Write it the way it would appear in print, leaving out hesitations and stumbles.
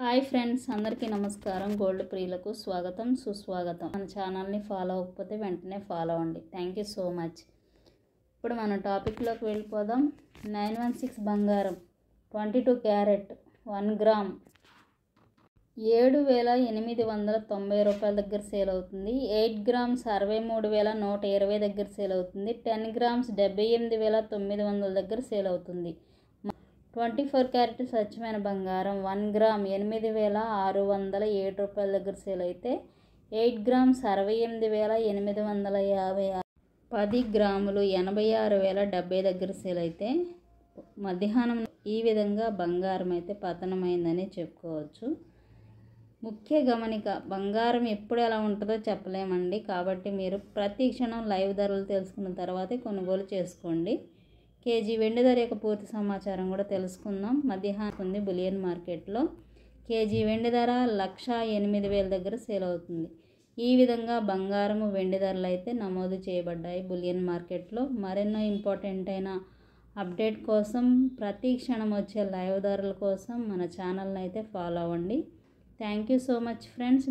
Hi friends, అందరికీ నమస్కారం. Gold ప్రియులకు స్వాగతం, సుస్వాగతం. మన ఛానల్ని ఫాలో అవ్వకపోతే వెంటనే ఫాలో అవ్వండి. Thank you so much. ఇప్పుడు మన టాపిక్లోకి వెళ్ళిపోదాం. 916 బంగారం 22 క్యారెట్ 1 గ్రామ్ 7,890 రూపాయల దగ్గర సేల్ అవుతుంది. 8 గ్రామ్స్ 63,120 దగ్గర సేల్ అవుతుంది. 10 గ్రామ్స్ 78,900 దగ్గర సేల్ అవుతుంది. 24 క్యారెట్ స్వచ్ఛమైన బంగారం 1 గ్రామ్ 8,607 రూపాయల దగ్గర సేల్ అయితే 8 గ్రామ్స్ 68,850, 10 గ్రాములు 86,070 దగ్గర సేల్ అయితే మధ్యాహ్నం ఈ విధంగా బంగారం అయితే పతనమైందని చెప్పుకోవచ్చు. ముఖ్య గమనిక, బంగారం ఎప్పుడు ఎలా ఉంటుందో చెప్పలేమండి. కాబట్టి మీరు ప్రతి క్షణం లైవ్ ధరలు తెలుసుకున్న తర్వాతే కొనుగోలు చేసుకోండి. కేజీ వెండి ధర యొక్క పూర్తి సమాచారం కూడా తెలుసుకుందాం. మధ్యాహ్నం ఉంది బులియన్ మార్కెట్లో కేజీ వెండి ధర 1,08,000 దగ్గర సేల్ అవుతుంది. ఈ విధంగా బంగారము వెండి ధరలు అయితే నమోదు చేయబడ్డాయి బులియన్ మార్కెట్లో. మరెన్నో ఇంపార్టెంట్ అయిన అప్డేట్ కోసం, ప్రతి క్షణం వచ్చే లైవ్ ధరల కోసం మన ఛానల్ని అయితే ఫాలో అవ్వండి. Thank you so much friends.